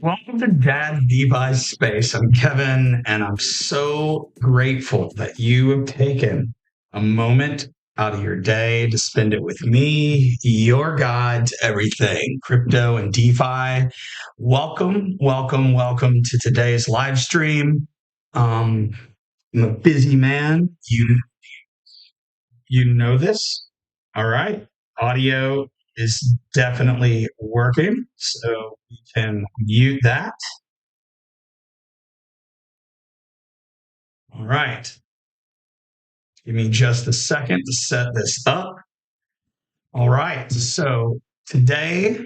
Welcome to Dad's DeFi Space. I'm Kevin, and I'm so grateful that you have taken a moment out of your day to spend it with me, your guide to everything crypto and DeFi. Welcome to today's live stream. I'm a busy man. You know this. All right. Audio is definitely working, so we can mute that. All right. Give me just a second to set this up. All right. So today,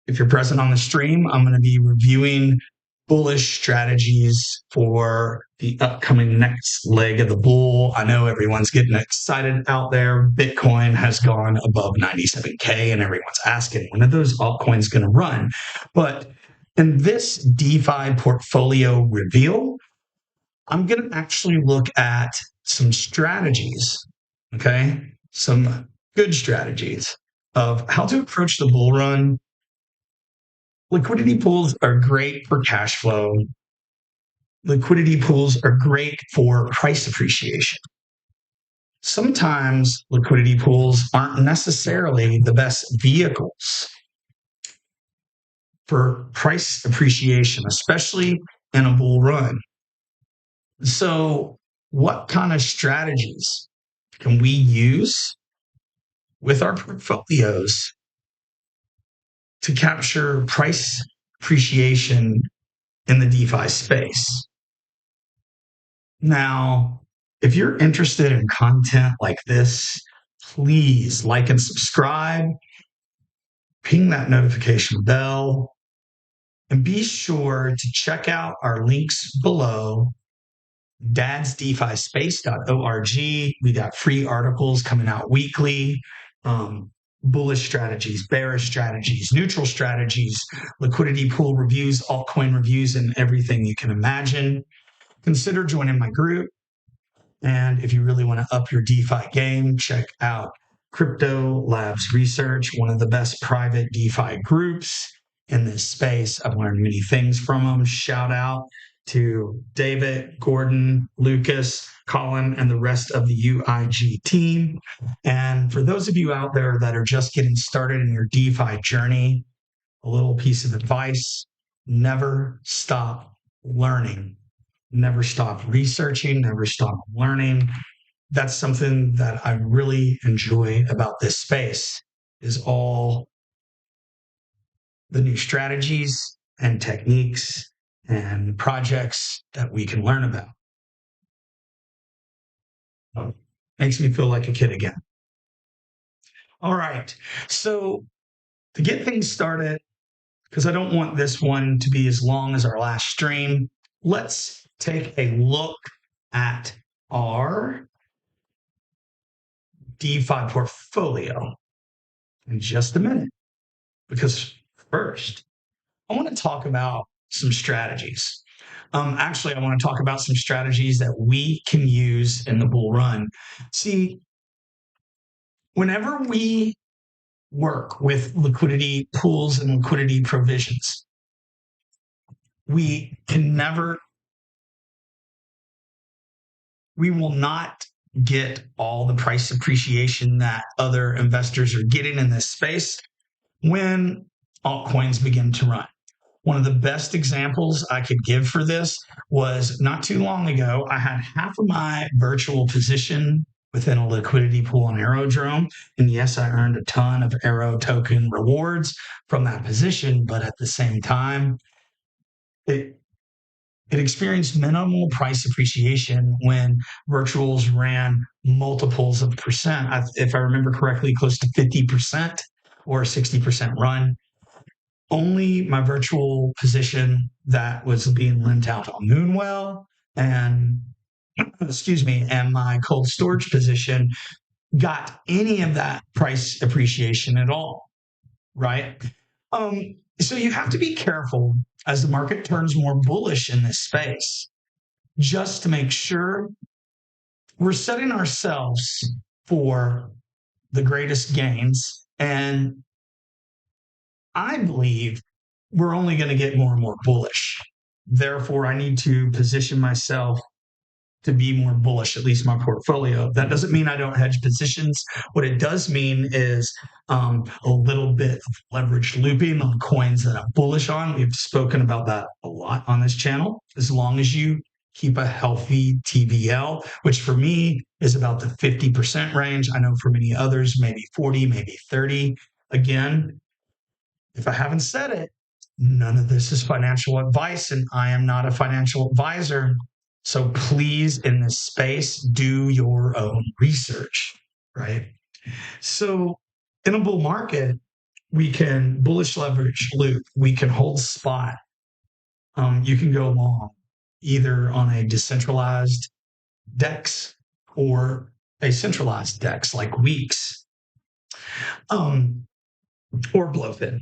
if you're present on the stream, I'm going to be reviewing bullish strategies for the upcoming next leg of the bull. I know everyone's getting excited out there. Bitcoin has gone above 97K and everyone's asking, when are those altcoins going to run? But in this DeFi portfolio reveal, I'm going to actually look at some strategies, okay? Some good strategies of how to approach the bull run. Liquidity pools are great for cash flow. Liquidity pools are great for price appreciation. Sometimes liquidity pools aren't necessarily the best vehicles for price appreciation, especially in a bull run. So, what kind of strategies can we use with our portfolios to capture price appreciation in the DeFi space? Now, if you're interested in content like this, please like and subscribe, ping that notification bell, and be sure to check out our links below. dadsdefispace.org. We got free articles coming out weekly. Bullish strategies, bearish strategies, neutral strategies, liquidity pool reviews, altcoin reviews, and everything you can imagine. Consider joining my group. And if you really want to up your DeFi game, check out Crypto Labs Research, one of the best private DeFi groups in this space. I've learned many things from them. Shout out to David, Gordon, Lucas, Colin, and the rest of the UIG team. And for those of you out there that are just getting started in your DeFi journey, a little piece of advice: never stop learning. Never stop researching, never stop learning. That's something that I really enjoy about this space, is all the new strategies and techniques and projects that we can learn about. Makes me feel like a kid again. All right. So to get things started, because I don't want this one to be as long as our last stream, let's take a look at our DeFi portfolio in just a minute. Because first, I want to talk about some strategies. Actually, I want to talk about some strategies that we can use in the bull run. See, whenever we work with liquidity pools and liquidity provisions, we will not get all the price appreciation that other investors are getting in this space when altcoins begin to run. One of the best examples I could give for this was not too long ago. I had half of my virtual position within a liquidity pool on Aerodrome. And yes, I earned a ton of Aero token rewards from that position. But at the same time, it experienced minimal price appreciation when virtuals ran multiples of percent. If I remember correctly, close to 50% or 60% run. Only my virtual position that was being lent out on Moonwell and and my cold storage position got any of that price appreciation at all, right? So you have to be careful as the market turns more bullish in this space, just to make sure we're setting ourselves for the greatest gains. And I believe we're only going to get more and more bullish. Therefore, I need to position myself to be more bullish, at least my portfolio. That doesn't mean I don't hedge positions. What it does mean is a little bit of leverage looping on coins that I'm bullish on. We've spoken about that a lot on this channel. As long as you keep a healthy TVL, which for me is about the 50% range. I know for many others, maybe 40, maybe 30. Again, if I haven't said it, none of this is financial advice, and I am not a financial advisor. So please, in this space, do your own research, right? So in a bull market, we can bullish leverage loop, we can hold spot. You can go long, either on a decentralized DEX or a centralized DEX like Weeks, or Blowfin.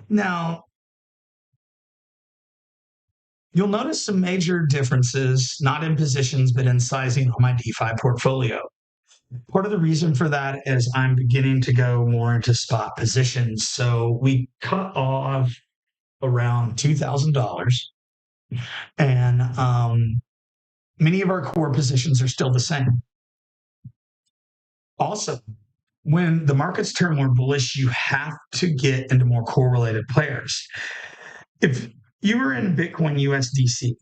Now, you'll notice some major differences, not in positions, but in sizing on my DeFi portfolio. Part of the reason for that is I'm beginning to go more into spot positions. So we cut off around $2,000, and many of our core positions are still the same. Also, when the markets turn more bullish, you have to get into more correlated pairs. If you were in Bitcoin USDC,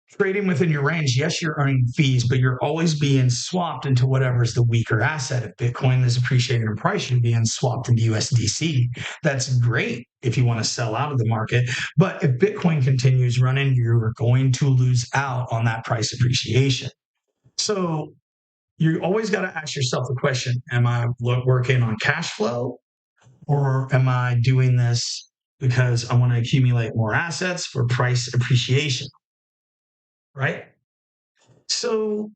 trading within your range, yes, you're earning fees, but you're always being swapped into whatever is the weaker asset. If Bitcoin is appreciating in price, you're being swapped into USDC. That's great if you want to sell out of the market. But if Bitcoin continues running, you're going to lose out on that price appreciation. So you always got to ask yourself the question, am I working on cash flow, or am I doing this because I want to accumulate more assets for price appreciation? Right? So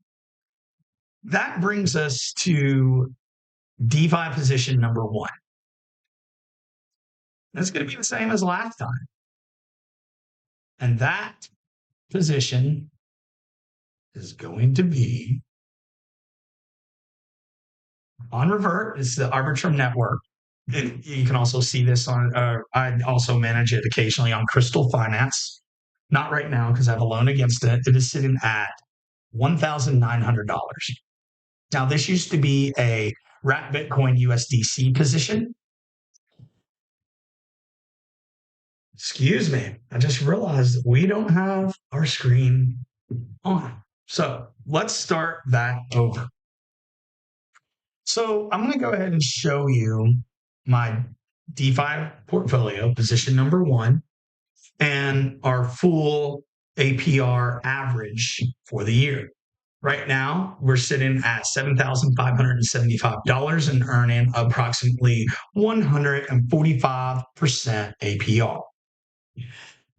that brings us to DeFi position number one. That's going to be the same as last time. And that position is going to be on Revert. It's the Aerodrome network. You can also see this on, I also manage it occasionally on Crystal Finance. Not right now because I have a loan against it. It is sitting at $1,900. Now, this used to be a wrapped Bitcoin USDC position. Excuse me, I just realized we don't have our screen on. So let's start that over. So I'm going to go ahead and show you my DeFi portfolio, position number one, and our full APR average for the year. Right now, we're sitting at $7,575 and earning approximately 145% APR.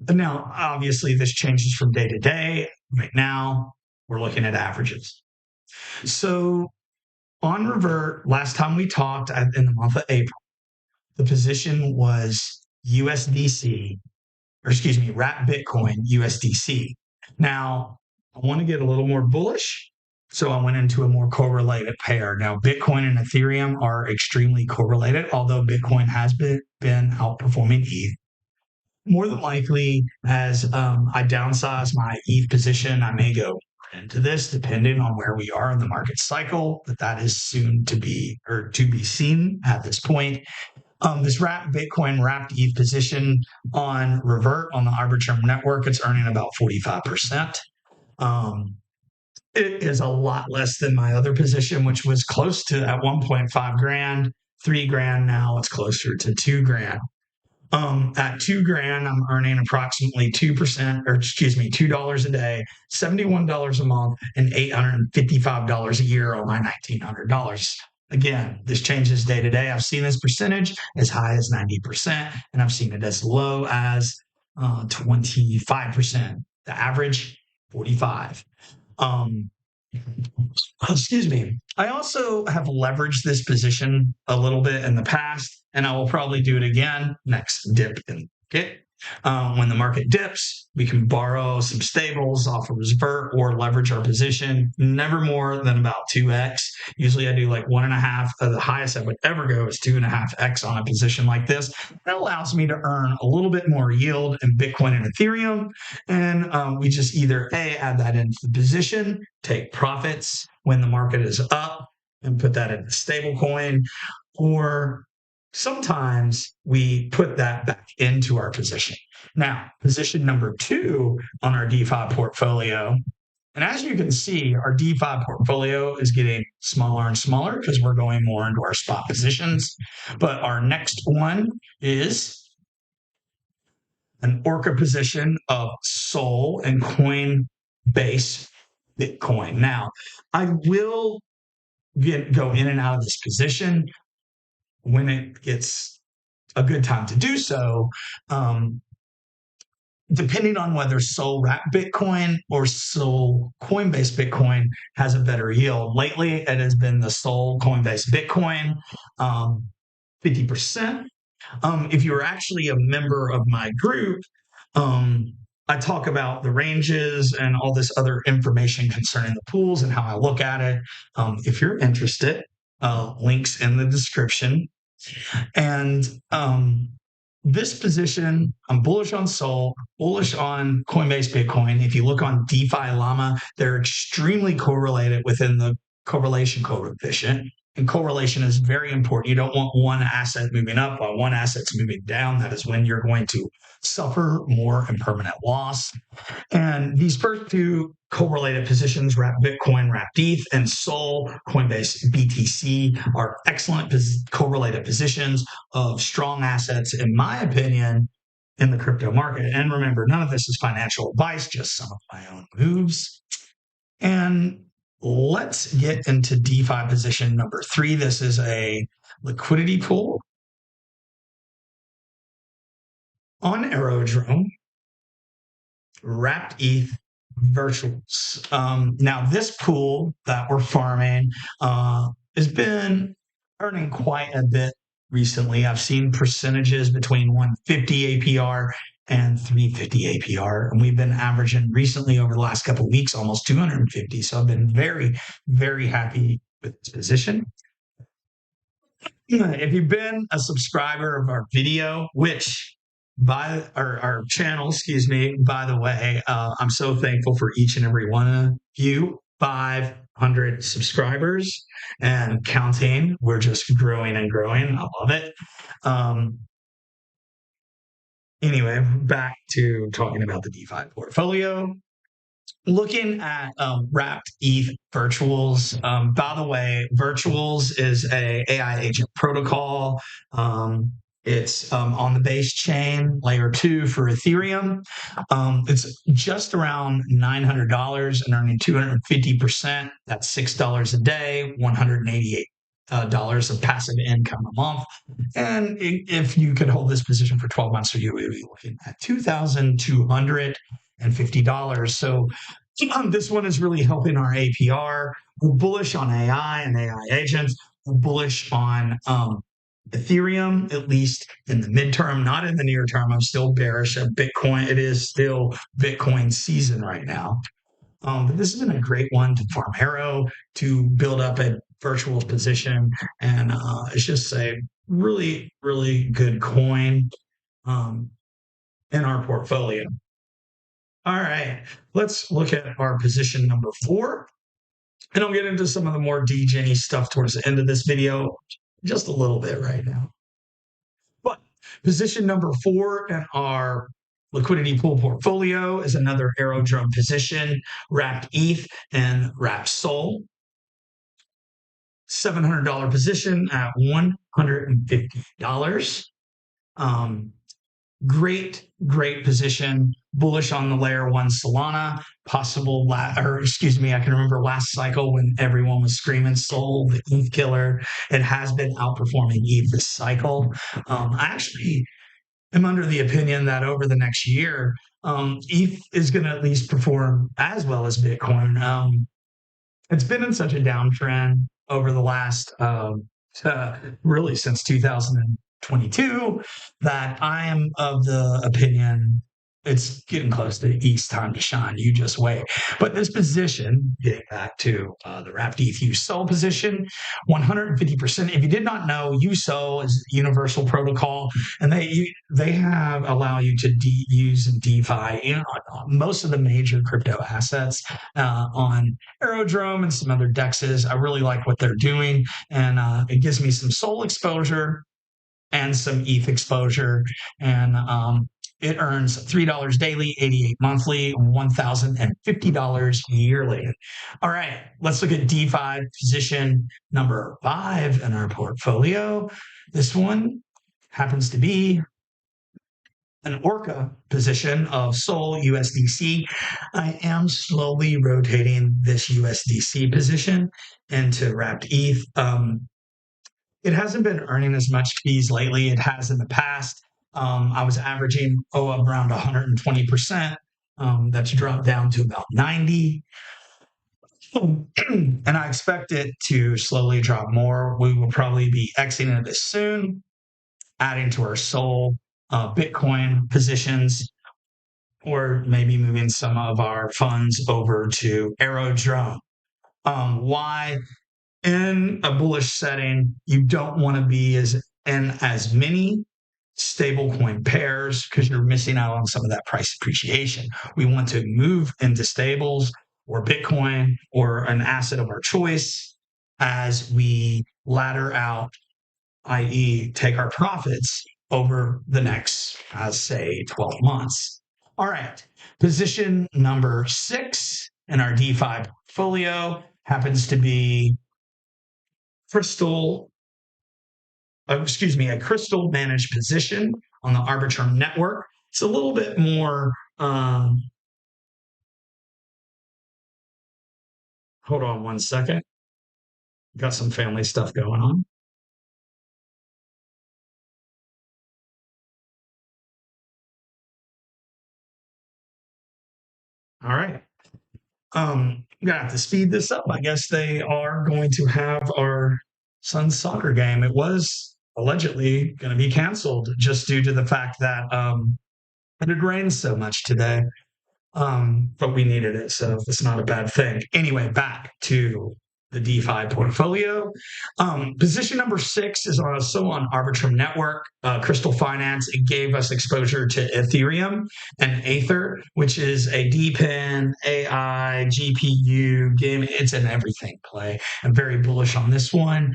Now, obviously, this changes from day to day. Right now, we're looking at averages. So on Revert, last time we talked in the month of April, the position was USDC, or excuse me, wrapped Bitcoin USDC. Now, I want to get a little more bullish, so I went into a more correlated pair. Now, Bitcoin and Ethereum are extremely correlated, although Bitcoin has been outperforming ETH. More than likely, as I downsize my ETH position, I may go into this, depending on where we are in the market cycle. But that is soon to be, or to be seen at this point. This wrapped Bitcoin wrapped ETH position on Revert on the Aerodrome network, it's earning about 45%. It is a lot less than my other position, which was close to at 1.5 grand, 3 grand. Now it's closer to 2 grand. At 2 grand, I'm earning approximately 2%, or excuse me, $2 a day, $71 a month, and $855 a year on my $1,900. Again, this changes day to day. I've seen this percentage as high as 90%, and I've seen it as low as 25%. The average, 45. Excuse me. I also have leveraged this position a little bit in the past, and I will probably do it again next dip in the market. When the market dips, we can borrow some stables off of Revert or leverage our position, never more than about 2x. Usually I do like 1.5. The highest I would ever go is 2.5x on a position like this. That allows me to earn a little bit more yield in Bitcoin and Ethereum. And we just either add that into the position, take profits when the market is up, and put that in a stable coin, or sometimes we put that back into our position. Now, position number 2 on our DeFi portfolio. And as you can see, our DeFi portfolio is getting smaller and smaller because we're going more into our spot positions. But our next one is an Orca position of Sol and Coinbase Bitcoin. Now, I will go in and out of this position when it gets a good time to do so, depending on whether Sol Wrap Bitcoin or Sol Coinbase Bitcoin has a better yield. Lately, it has been the Sol Coinbase Bitcoin, 50%. If you're actually a member of my group, I talk about the ranges and all this other information concerning the pools and how I look at it. If you're interested, links in the description. And this position, I'm bullish on Sol, bullish on Coinbase Bitcoin. If you look on DeFi Llama, they're extremely correlated within the correlation coefficient. And correlation is very important. You don't want one asset moving up while one asset's moving down. That is when you're going to suffer more and permanent loss. And these first 2 correlated positions, Wrap Bitcoin, Wrap ETH, and Sol, Coinbase BTC, are excellent correlated positions of strong assets, in my opinion, in the crypto market. And remember, none of this is financial advice, just some of my own moves. And let's get into DeFi position number 3. This is a liquidity pool on Aerodrome, Wrapped ETH virtuals. Now, this pool that we're farming has been earning quite a bit recently. I've seen percentages between 150 APR and 350 APR, and we've been averaging recently over the last couple of weeks almost 250. So I've been very, very happy with this position. If you've been a subscriber of our video, which by our channel, excuse me, by the way, I'm so thankful for each and every one of you. 500 subscribers and counting. We're just growing and growing. I love it. Anyway, back to talking about the DeFi portfolio. Looking at wrapped ETH virtuals. By the way, virtuals is a AI agent protocol. It's on the base chain layer 2 for Ethereum. It's just around $900 and earning 250%. That's $6 a day, $188 of passive income a month. And if you could hold this position for 12 months, so you would be looking at $2,250. So this one is really helping our APR. We're bullish on AI and AI agents. We're bullish on Ethereum, at least in the midterm, not in the near term. I'm still bearish of Bitcoin. It is still Bitcoin season right now. But this has been a great one to farm Arrow, to build up a virtual position. And it's just a really, really good coin in our portfolio. All right, let's look at our position number 4. And I'll get into some of the more DGen stuff towards the end of this video, just a little bit right now. But position number 4 in our liquidity pool portfolio is another Aerodrome position, Wrapped ETH and Wrapped Sol. $700 position at $150. Great position, bullish on the layer 1 Solana, possible, I can remember last cycle when everyone was screaming Sol, the ETH killer. It has been outperforming ETH this cycle. I actually am under the opinion that over the next year, ETH is going to at least perform as well as Bitcoin. It's been in such a downtrend over the last, really since 2000. 22, that I am of the opinion it's getting close to East time to shine. You just wait. But this position, getting back to the wrapped ETH USO position, 150%. If you did not know, USO is Universal Protocol, and they have allow you to use DeFi in most of the major crypto assets on Aerodrome and some other dexes. I really like what they're doing, and it gives me some SOL exposure and some ETH exposure. And it earns $3 daily, 88 monthly, $1,050 yearly. All right, let's look at DeFi position number 5 in our portfolio. This one happens to be an Orca position of SOL USDC. I am slowly rotating this USDC position into wrapped ETH. It hasn't been earning as much fees lately. It has in the past. I was averaging around 120%. That's dropped down to about 90. And I expect it to slowly drop more. We will probably be exiting this soon, adding to our SOL Bitcoin positions, or maybe moving some of our funds over to Aerodrome. Why? In a bullish setting, you don't want to be in as many stablecoin pairs because you're missing out on some of that price appreciation. We want to move into stables or Bitcoin or an asset of our choice as we ladder out, i.e., take our profits over the next, say, 12 months. All right. Position number 6 in our DeFi portfolio happens to be a crystal managed position on the Aerodrome network. It's a little bit more, hold on one second. Got some family stuff going on. All right. I'm gonna have to speed this up. I guess they are going to have our son's soccer game. It was allegedly going to be canceled just due to the fact that it had rained so much today. But we needed it, so it's not a bad thing. Anyway, back to the DeFi portfolio. Position number 6 is also on Aerodrome Network, Crystal Finance. It gave us exposure to Ethereum and Aether, which is a DePIN, AI, GPU game. It's an everything play. I'm very bullish on this one.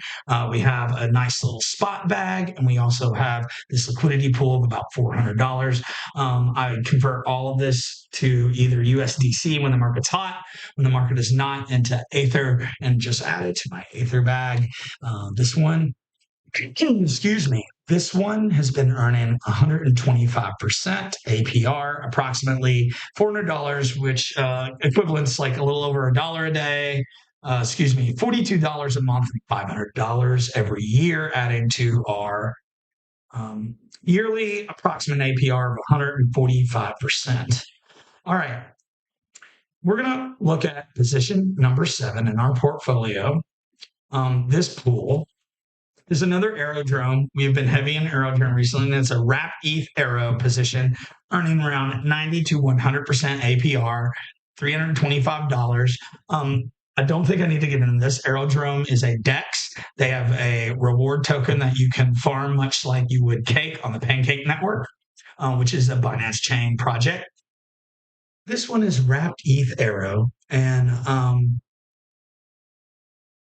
We have a nice little spot bag, and we also have this liquidity pool of about $400. I convert all of this to either USDC when the market's hot, when the market is not, into Aether, and just add it to my Aether bag. This one, excuse me, this one has been earning 125% APR, approximately $400, which equivalents like a little over $1 a day. $42 a month and $500 every year, adding to our yearly approximate APR of 145%. All right. We're going to look at position number 7 in our portfolio. This pool is another Aerodrome. We have been heavy in Aerodrome recently, and it's a wrapped ETH Aero position, earning around 90 to 100% APR, $325. I don't think I need to get into this. Aerodrome is a DEX. They have a reward token that you can farm much like you would Cake on the Pancake Network, which is a Binance Chain project. This one is wrapped ETH Aero, and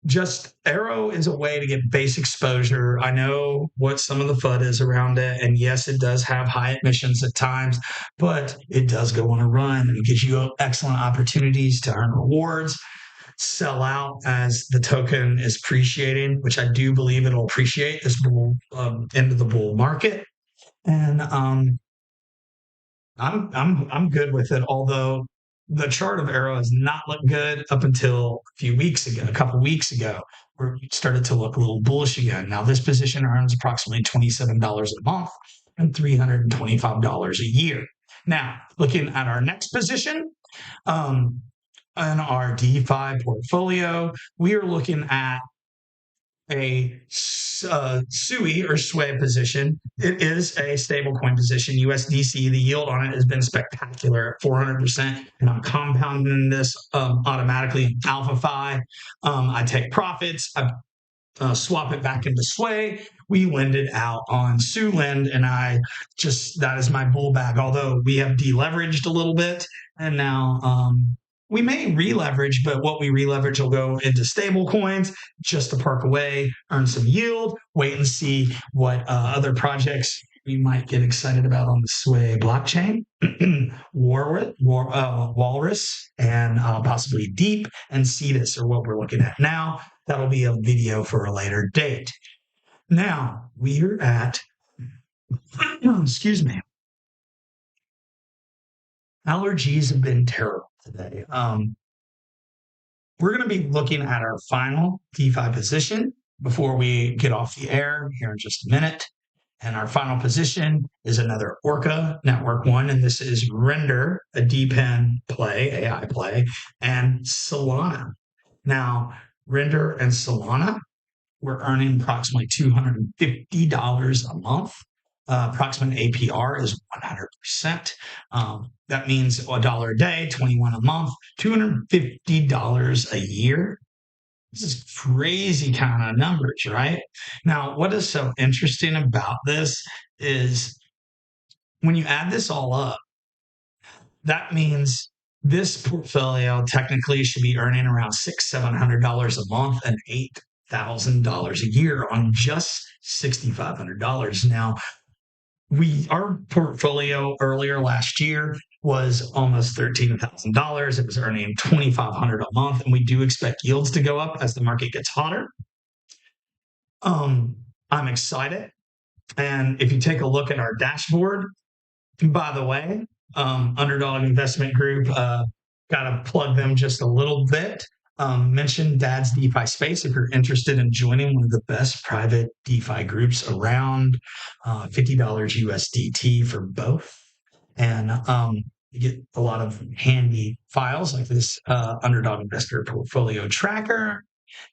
just Aero is a way to get base exposure. I know what some of the FUD is around it, and yes, it does have high emissions at times, but it does go on a run, and it gives you excellent opportunities to earn rewards, sell out as the token is appreciating, which I do believe it'll appreciate this into the bull market. And I'm good with it, although the chart of Arrow has not looked good up until a couple weeks ago, where it started to look a little bullish again. Now, this position earns approximately $27 a month and $325 a year. Now, looking at our next position, in our DeFi portfolio, we are looking at a SUI or SWAY position. It is a stablecoin position, USDC. The yield on it has been spectacular at 400%, and I'm compounding this automatically in AlphaFi. I take profits. I swap it back into Sway. We lend it out on Lend, and that is my bull bag. Although we have deleveraged a little bit, and now we may re-leverage, but what we re-leverage will go into stable coins just to park away, earn some yield, wait and see what other projects we might get excited about on the Sway blockchain. Walrus, and possibly Deep and Cetus are what we're looking at now. That'll be a video for a later date. Now, we're at, excuse me, allergies have been terrible today. We're going to be looking at our final DeFi position before we get off the air here in just a minute. And our final position is another Orca Network one, and this is Render, a DePIN play, AI play, and Solana. Now, Render and Solana, we're earning approximately $250 a month. Approximate APR is 100%. That means $1 a day, 21 a month, $250 a year. This is crazy kind of numbers, right? Now, what is so interesting about this is when you add this all up, that means this portfolio technically should be earning around $600-700 a month and $8,000 a year on just $6,500. Now, our portfolio earlier last year was almost $13,000. It was earning $2,500 a month, and we do expect yields to go up as the market gets hotter. I'm excited, and if you take a look at our dashboard, by the way, Underdog Investment Group, got to plug them just a little bit. Mention Dad's DeFi Space if you're interested in joining one of the best private DeFi groups around. $50 USDT for both, and you get a lot of handy files like this Underdog Investor Portfolio Tracker.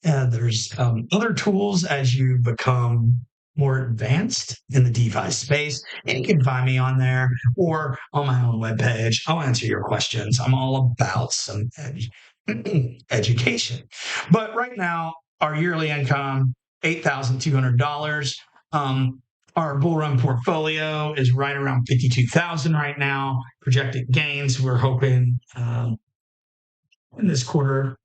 There's other tools as you become more advanced in the DeFi space, and you can find me on there or on my own webpage. I'll answer your questions. I'm all about some education. But right now, our yearly income, $8,200. Our bull run portfolio is right around 52,000 right now. Projected gains, we're hoping in this quarter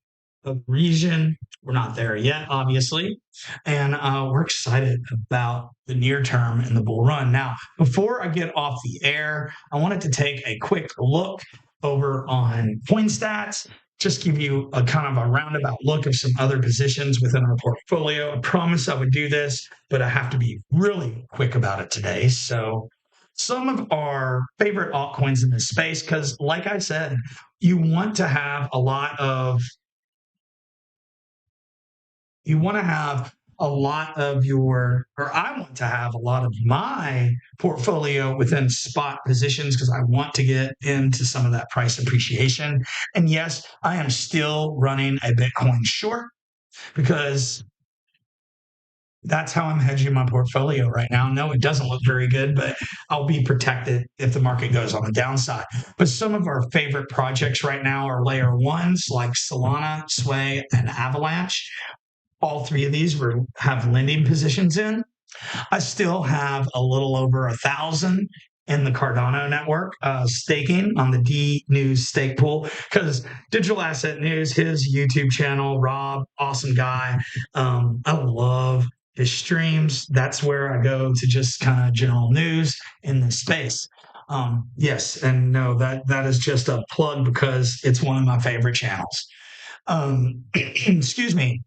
of region. We're not there yet, obviously. And we're excited about the near term in the bull run. Now, before I get off the air, I wanted to take a quick look over on CoinStats, just give you a kind of a roundabout look of some other positions within our portfolio. I promised I would do this, but I have to be really quick about it today. So some of our favorite altcoins in this space, because like I said, you want to have a lot of you want to have a lot of I want to have a lot of my portfolio within spot positions because I want to get into some of that price appreciation. And yes, I am still running a Bitcoin short because that's how I'm hedging my portfolio right now. No, it doesn't look very good, but I'll be protected if the market goes on the downside. But some of our favorite projects right now are layer ones like Solana, Sway, and Avalanche. All three of these have lending positions in. I still have a little over 1,000 in the Cardano network, staking on the D News stake pool, because Digital Asset News, his YouTube channel, Rob, awesome guy. I love his streams. That's where I go to just kind of general news in this space. Yes, and no, that is just a plug because it's one of my favorite channels. Excuse me.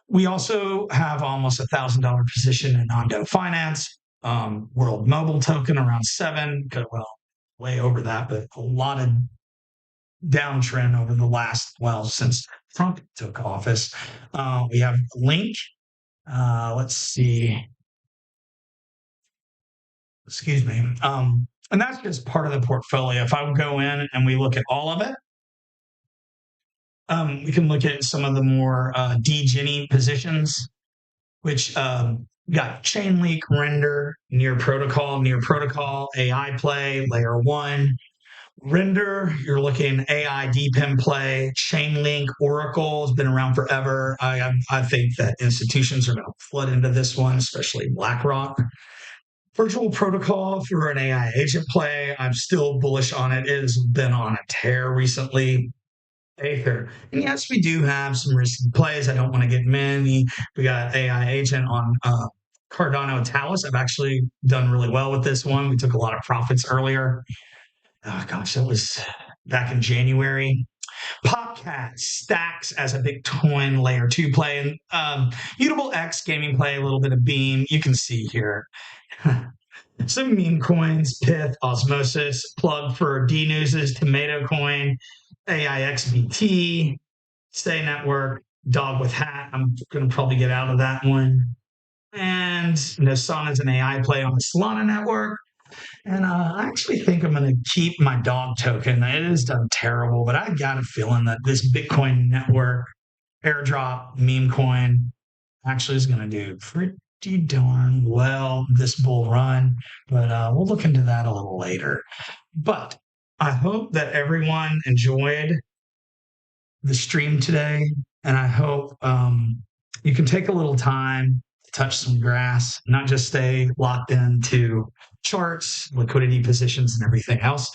We also have almost $1,000 position in Ondo Finance, World Mobile Token around 7, well, way over that, but a lot of downtrend over the since Trump took office. We have Link. Let's see. Excuse me. And that's just part of the portfolio. If I would go in and we look at all of it, we can look at some of the more degening positions. which got Chainlink, Render, Near Protocol, AI play, Layer 1. Render, you're looking AI DPIM play. Chainlink, Oracle has been around forever. I think that institutions are going to flood into this one, especially BlackRock. Virtual Protocol for an AI agent play. I'm still bullish on it. It has been on a tear recently. Aether. And yes, we do have some risky plays. I don't want to get many. We got AI agent on Cardano Talus. I've actually done really well with this one. We took a lot of profits earlier. Oh gosh, that was back in January. Popcat stacks as a Bitcoin layer 2 play. And Mutable X gaming play, a little bit of Beam. You can see here. Some meme coins, Pith, Osmosis, plug for DNews's Tomato Coin, AIXBT, Stay Network, Dog with Hat. I'm going to probably get out of that one. And Nosana's an AI play on the Solana network. And I actually think I'm going to keep my dog token. It has done terrible, but I got a feeling that this Bitcoin network airdrop meme coin actually is going to do pretty darn well this bull run. But we'll look into that a little later. But I hope that everyone enjoyed the stream today, and I hope you can take a little time to touch some grass, not just stay locked into charts, liquidity positions, and everything else.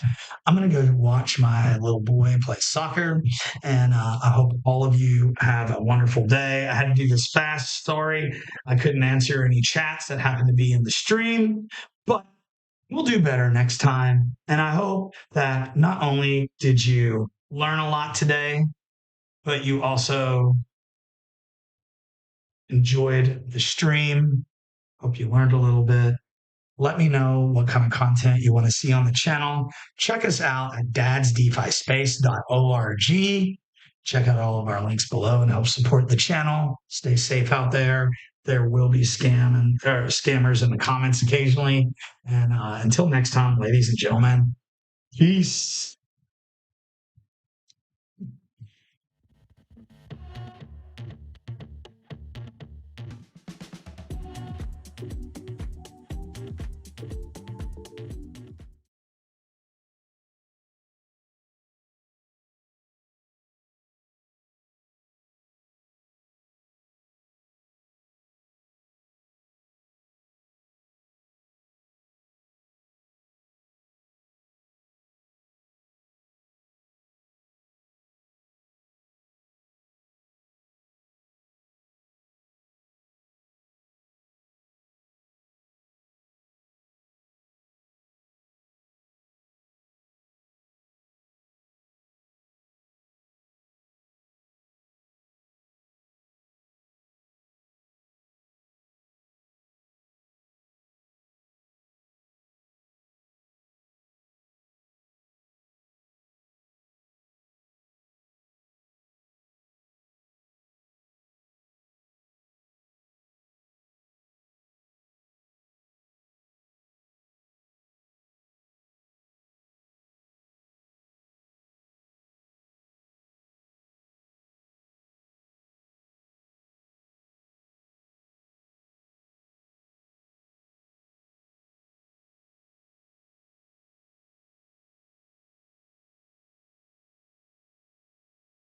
I'm going to go watch my little boy play soccer, and I hope all of you have a wonderful day. I had to do this fast. Sorry, I couldn't answer any chats that happened to be in the stream, but we'll do better next time. And I hope that not only did you learn a lot today, but you also enjoyed the stream. Hope you learned a little bit. Let me know what kind of content you want to see on the channel. Check us out at dadsdefispace.org. Check out all of our links below and help support the channel. Stay safe out there. There will be scammers in the comments occasionally. And until next time, ladies and gentlemen, peace.